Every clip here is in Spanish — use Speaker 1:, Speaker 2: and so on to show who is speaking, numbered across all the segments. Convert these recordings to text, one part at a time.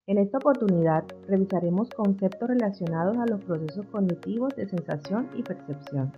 Speaker 1: En esta oportunidad revisaremos conceptos relacionados a los procesos cognitivos de sensación y percepción.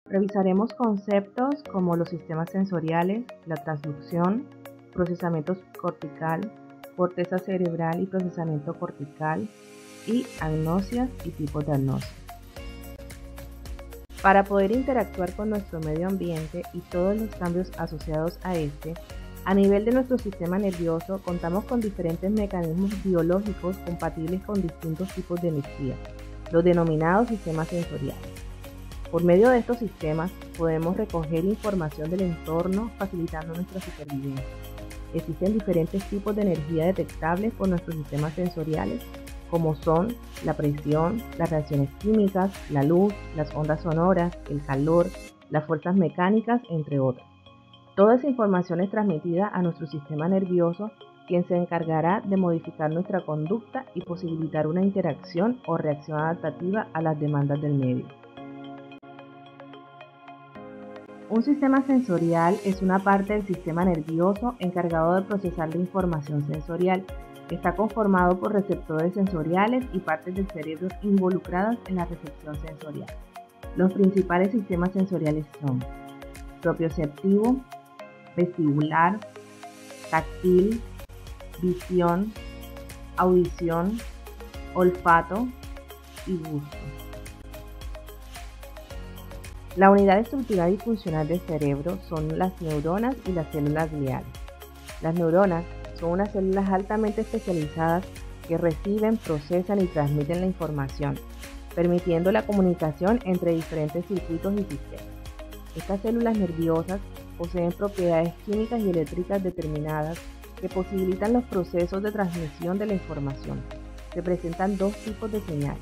Speaker 1: Revisaremos conceptos como los sistemas sensoriales, la transducción, procesamiento cortical, corteza cerebral y procesamiento cortical, y agnosias y tipos de agnosia. Para poder interactuar con nuestro medio ambiente y todos los cambios asociados a este, a nivel de nuestro sistema nervioso contamos con diferentes mecanismos biológicos compatibles con distintos tipos de energía, los denominados sistemas sensoriales. Por medio de estos sistemas podemos recoger información del entorno facilitando nuestra supervivencia. Existen diferentes tipos de energía detectables por nuestros sistemas sensoriales, como son la presión, las reacciones químicas, la luz, las ondas sonoras, el calor, las fuerzas mecánicas, entre otras. Toda esa información es transmitida a nuestro sistema nervioso, quien se encargará de modificar nuestra conducta y posibilitar una interacción o reacción adaptativa a las demandas del medio. Un sistema sensorial es una parte del sistema nervioso encargado de procesar la información sensorial. Está conformado por receptores sensoriales y partes del cerebro involucradas en la recepción sensorial. Los principales sistemas sensoriales son propioceptivo, vestibular, táctil, visión, audición, olfato y gusto. La unidad estructural y funcional del cerebro son las neuronas y las células gliales. Las neuronas son unas células altamente especializadas que reciben, procesan y transmiten la información, permitiendo la comunicación entre diferentes circuitos y sistemas. Estas células nerviosas poseen propiedades químicas y eléctricas determinadas que posibilitan los procesos de transmisión de la información. Se presentan dos tipos de señales: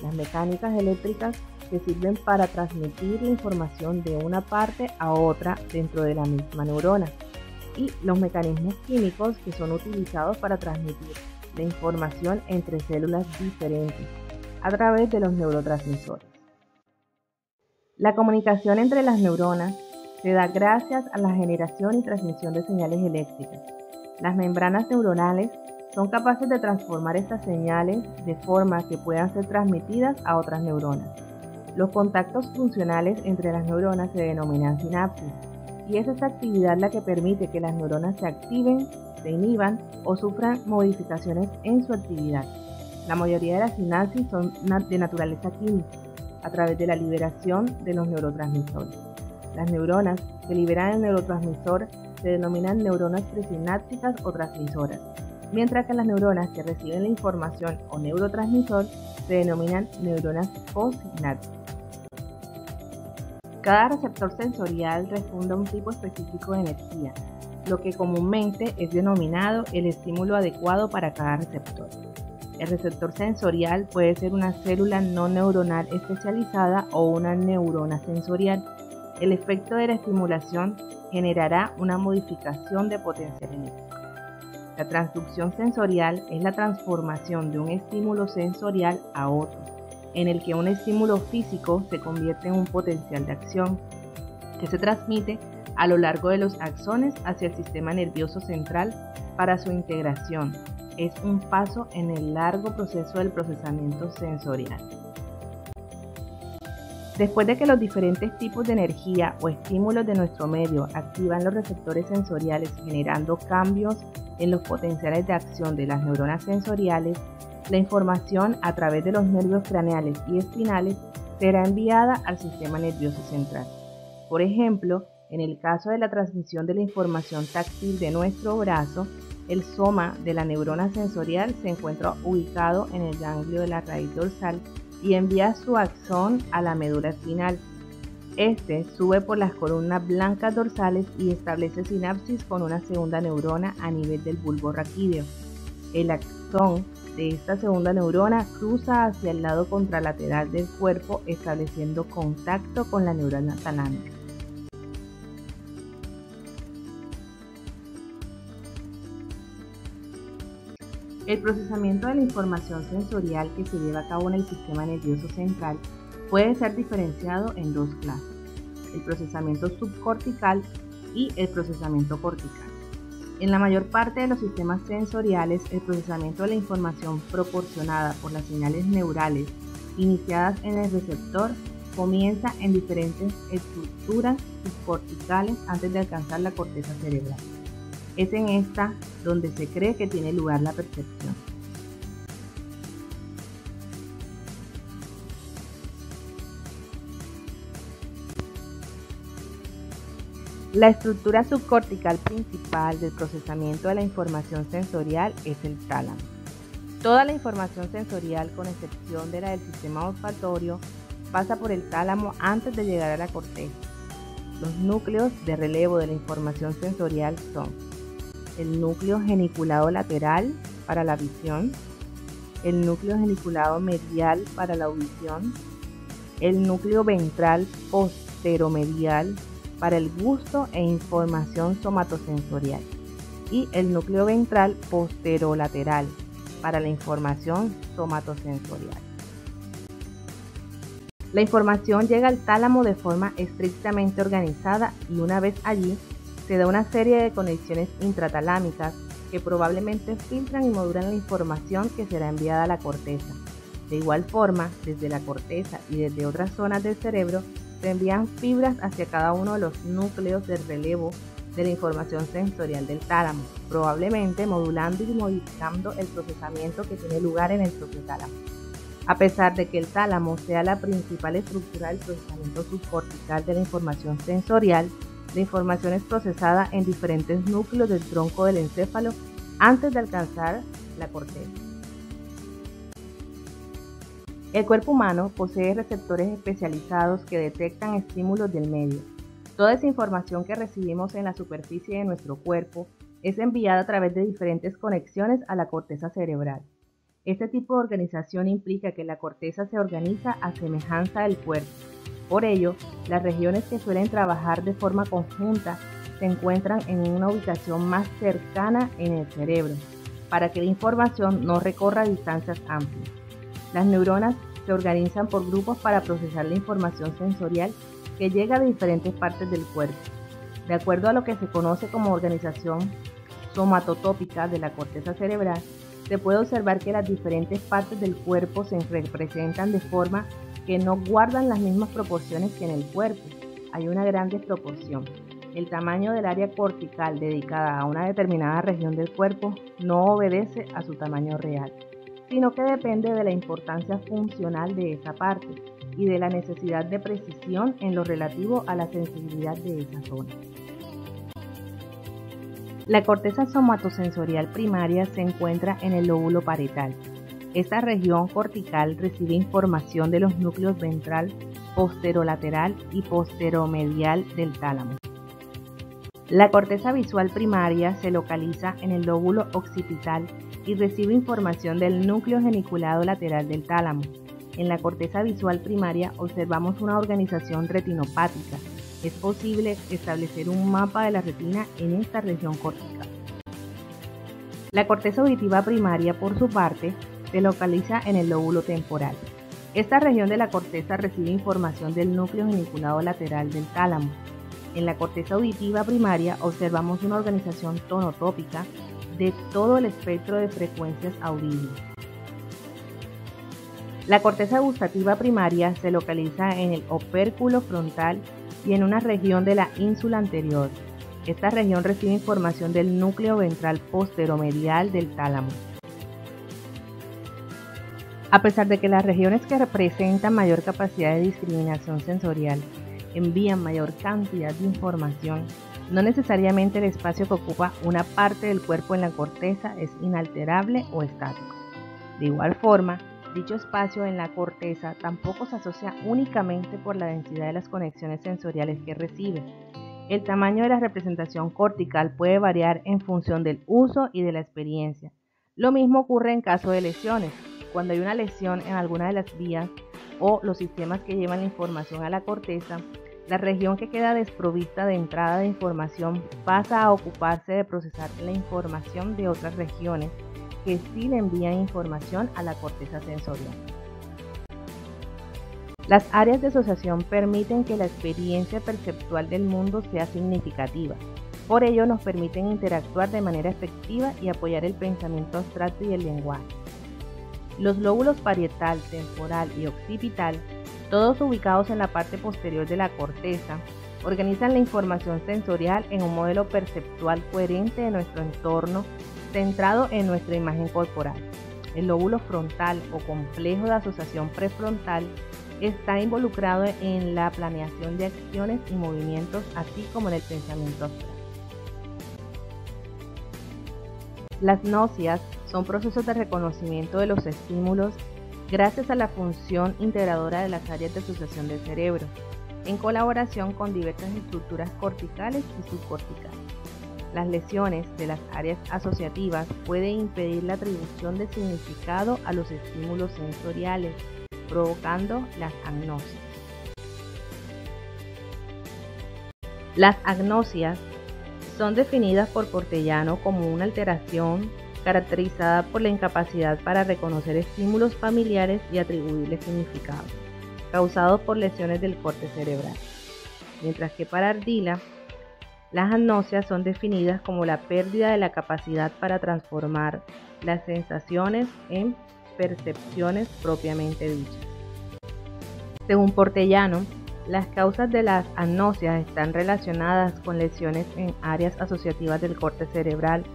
Speaker 1: las mecánicas eléctricas, que sirven para transmitir la información de una parte a otra dentro de la misma neurona, y los mecanismos químicos, que son utilizados para transmitir la información entre células diferentes a través de los neurotransmisores. La comunicación entre las neuronas se da gracias a la generación y transmisión de señales eléctricas. Las membranas neuronales son capaces de transformar estas señales de forma que puedan ser transmitidas a otras neuronas. Los contactos funcionales entre las neuronas se denominan sinapsis, y es esta actividad la que permite que las neuronas se activen, se inhiban o sufran modificaciones en su actividad. La mayoría de las sinapsis son de naturaleza química, a través de la liberación de los neurotransmisores. Las neuronas que liberan el neurotransmisor se denominan neuronas presinápticas o transmisoras, mientras que las neuronas que reciben la información o neurotransmisor se denominan neuronas postsinápticas. Cada receptor sensorial responde a un tipo específico de energía, lo que comúnmente es denominado el estímulo adecuado para cada receptor. El receptor sensorial puede ser una célula no neuronal especializada o una neurona sensorial. El efecto de la estimulación generará una modificación de potencial eléctrico. La transducción sensorial es la transformación de un estímulo sensorial a otro, en el que un estímulo físico se convierte en un potencial de acción que se transmite a lo largo de los axones hacia el sistema nervioso central para su integración. Es un paso en el largo proceso del procesamiento sensorial. Después de que los diferentes tipos de energía o estímulos de nuestro medio activan los receptores sensoriales generando cambios en los potenciales de acción de las neuronas sensoriales, la información a través de los nervios craneales y espinales será enviada al sistema nervioso central. Por ejemplo, en el caso de la transmisión de la información táctil de nuestro brazo, el soma de la neurona sensorial se encuentra ubicado en el ganglio de la raíz dorsal y envía su axón a la médula espinal. Este sube por las columnas blancas dorsales y establece sinapsis con una segunda neurona a nivel del bulbo raquídeo. El axón de esta segunda neurona cruza hacia el lado contralateral del cuerpo, estableciendo contacto con la neurona talámica. El procesamiento de la información sensorial que se lleva a cabo en el sistema nervioso central puede ser diferenciado en dos clases: el procesamiento subcortical y el procesamiento cortical. En la mayor parte de los sistemas sensoriales, el procesamiento de la información proporcionada por las señales neurales iniciadas en el receptor comienza en diferentes estructuras subcorticales antes de alcanzar la corteza cerebral. Es en esta donde se cree que tiene lugar la percepción. La estructura subcortical principal del procesamiento de la información sensorial es el tálamo. Toda la información sensorial, con excepción de la del sistema olfatorio, pasa por el tálamo antes de llegar a la corteza. Los núcleos de relevo de la información sensorial son el núcleo geniculado lateral para la visión, el núcleo geniculado medial para la audición, el núcleo ventral posteromedial para el gusto e información somatosensorial y el núcleo ventral posterolateral para la información somatosensorial. La información llega al tálamo de forma estrictamente organizada y una vez allí se da una serie de conexiones intratalámicas que probablemente filtran y modulan la información que será enviada a la corteza. De igual forma, desde la corteza y desde otras zonas del cerebro se envían fibras hacia cada uno de los núcleos de relevo de la información sensorial del tálamo, probablemente modulando y modificando el procesamiento que tiene lugar en el propio tálamo. A pesar de que el tálamo sea la principal estructura del procesamiento subcortical de la información sensorial, la información es procesada en diferentes núcleos del tronco del encéfalo antes de alcanzar la corteza. El cuerpo humano posee receptores especializados que detectan estímulos del medio. Toda esa información que recibimos en la superficie de nuestro cuerpo es enviada a través de diferentes conexiones a la corteza cerebral. Este tipo de organización implica que la corteza se organiza a semejanza del cuerpo. Por ello, las regiones que suelen trabajar de forma conjunta se encuentran en una ubicación más cercana en el cerebro, para que la información no recorra distancias amplias. Las neuronas se organizan por grupos para procesar la información sensorial que llega de diferentes partes del cuerpo. De acuerdo a lo que se conoce como organización somatotópica de la corteza cerebral, se puede observar que las diferentes partes del cuerpo se representan de forma que no guardan las mismas proporciones que en el cuerpo. Hay una gran desproporción. El tamaño del área cortical dedicada a una determinada región del cuerpo no obedece a su tamaño real, sino que depende de la importancia funcional de esa parte y de la necesidad de precisión en lo relativo a la sensibilidad de esa zona. La corteza somatosensorial primaria se encuentra en el lóbulo parietal. Esta región cortical recibe información de los núcleos ventral, posterolateral y posteromedial del tálamo. La corteza visual primaria se localiza en el lóbulo occipital y recibe información del núcleo geniculado lateral del tálamo. En la corteza visual primaria observamos una organización retinopática. Es posible establecer un mapa de la retina en esta región cortical. La corteza auditiva primaria, por su parte, se localiza en el lóbulo temporal. Esta región de la corteza recibe información del núcleo geniculado lateral del tálamo. En la corteza auditiva primaria observamos una organización tonotópica de todo el espectro de frecuencias audibles. La corteza gustativa primaria se localiza en el opérculo frontal y en una región de la ínsula anterior. Esta región recibe información del núcleo ventral posteromedial del tálamo. A pesar de que las regiones que representan mayor capacidad de discriminación sensorial envían mayor cantidad de información, no necesariamente el espacio que ocupa una parte del cuerpo en la corteza es inalterable o estático. De igual forma, dicho espacio en la corteza tampoco se asocia únicamente por la densidad de las conexiones sensoriales que recibe. El tamaño de la representación cortical puede variar en función del uso y de la experiencia. Lo mismo ocurre en caso de lesiones. Cuando hay una lesión en alguna de las vías o los sistemas que llevan la información a la corteza, la región que queda desprovista de entrada de información pasa a ocuparse de procesar la información de otras regiones que sí le envían información a la corteza sensorial. Las áreas de asociación permiten que la experiencia perceptual del mundo sea significativa. Por ello nos permiten interactuar de manera efectiva y apoyar el pensamiento abstracto y el lenguaje. Los lóbulos parietal, temporal y occipital, todos ubicados en la parte posterior de la corteza, organizan la información sensorial en un modelo perceptual coherente de nuestro entorno, centrado en nuestra imagen corporal. El lóbulo frontal o complejo de asociación prefrontal está involucrado en la planeación de acciones y movimientos, así como en el pensamiento abstracto. Las gnosias son procesos de reconocimiento de los estímulos gracias a la función integradora de las áreas de asociación del cerebro, en colaboración con diversas estructuras corticales y subcorticales. Las lesiones de las áreas asociativas pueden impedir la atribución de significado a los estímulos sensoriales, provocando las agnosias. Las agnosias son definidas por Portellano como una alteración caracterizada por la incapacidad para reconocer estímulos familiares y atribuirles significado, causados por lesiones del corte cerebral. Mientras que para Ardila, las agnosias son definidas como la pérdida de la capacidad para transformar las sensaciones en percepciones propiamente dichas. Según Portellano, las causas de las agnosias están relacionadas con lesiones en áreas asociativas del corte cerebral,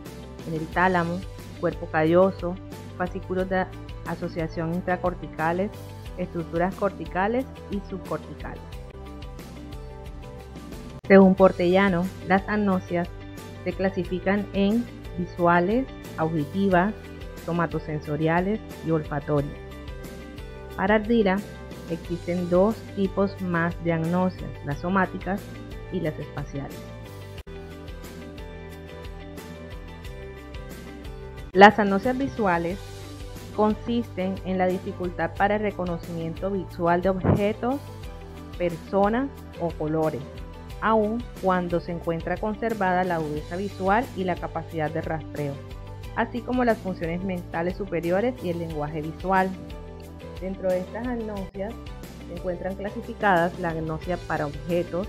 Speaker 1: en el tálamo, cuerpo calloso, fascículos de asociación intracorticales, estructuras corticales y subcorticales. Según Portellano, las agnosias se clasifican en visuales, auditivas, somatosensoriales y olfatorias. Para Ardila, existen dos tipos más de agnosias, las somáticas y las espaciales. Las agnosias visuales consisten en la dificultad para el reconocimiento visual de objetos, personas o colores, aun cuando se encuentra conservada la agudeza visual y la capacidad de rastreo, así como las funciones mentales superiores y el lenguaje visual. Dentro de estas agnosias se encuentran clasificadas la agnosia para objetos,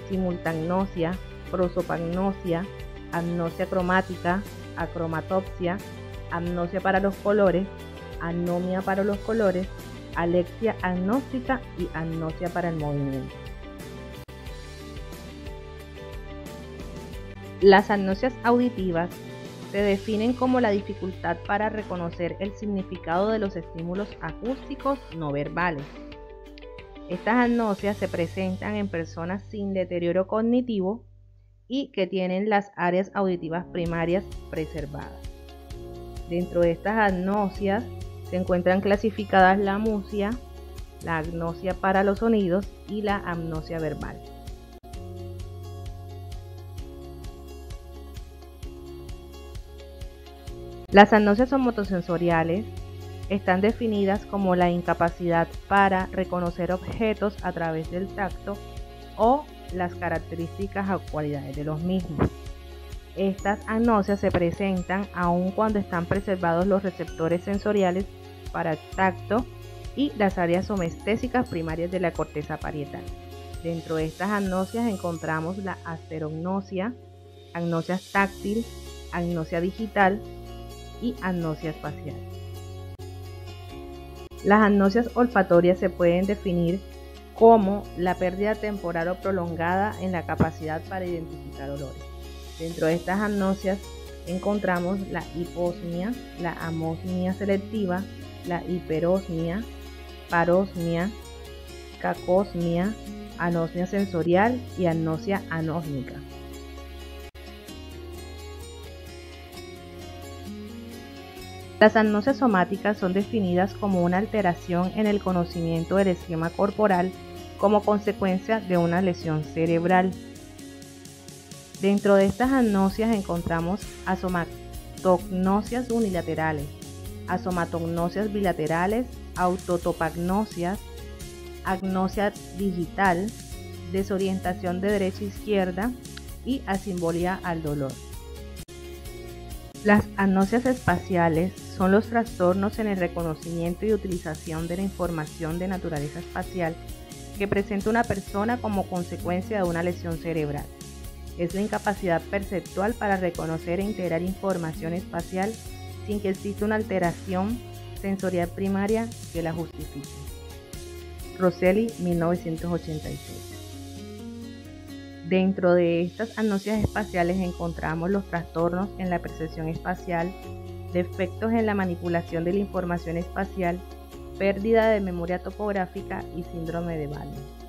Speaker 1: simultagnosia, prosopagnosia, agnosia cromática, acromatopsia, agnosia para los colores, anomia para los colores, alexia agnóstica y agnosia para el movimiento. Las agnosias auditivas se definen como la dificultad para reconocer el significado de los estímulos acústicos no verbales. Estas agnosias se presentan en personas sin deterioro cognitivo y que tienen las áreas auditivas primarias preservadas. Dentro de estas agnosias se encuentran clasificadas la amusia, la agnosia para los sonidos y la agnosia verbal. Las agnosias somotosensoriales están definidas como la incapacidad para reconocer objetos a través del tacto o las características o cualidades de los mismos. Estas agnosias se presentan aun cuando están preservados los receptores sensoriales para el tacto y las áreas somestésicas primarias de la corteza parietal. Dentro de estas agnosias encontramos la asterognosia, agnosia táctil, agnosia digital y agnosia espacial. Las agnosias olfatorias se pueden definir como la pérdida temporal o prolongada en la capacidad para identificar olores. Dentro de estas agnosias encontramos la hiposmia, la amosmia selectiva, la hiperosmia, parosmia, cacosmia, anosmia sensorial y agnosia anósmica. Las agnosias somáticas son definidas como una alteración en el conocimiento del esquema corporal como consecuencia de una lesión cerebral. Dentro de estas agnosias encontramos asomatognosias unilaterales, asomatognosias bilaterales, autotopagnosias, agnosia digital, desorientación de derecha a izquierda y asimbolia al dolor. Las agnosias espaciales son los trastornos en el reconocimiento y utilización de la información de naturaleza espacial que presenta una persona como consecuencia de una lesión cerebral. Es la incapacidad perceptual para reconocer e integrar información espacial sin que exista una alteración sensorial primaria que la justifique. Rosselli, 1986. Dentro de estas agnosias espaciales encontramos los trastornos en la percepción espacial, defectos en la manipulación de la información espacial, pérdida de memoria topográfica y síndrome de Valen.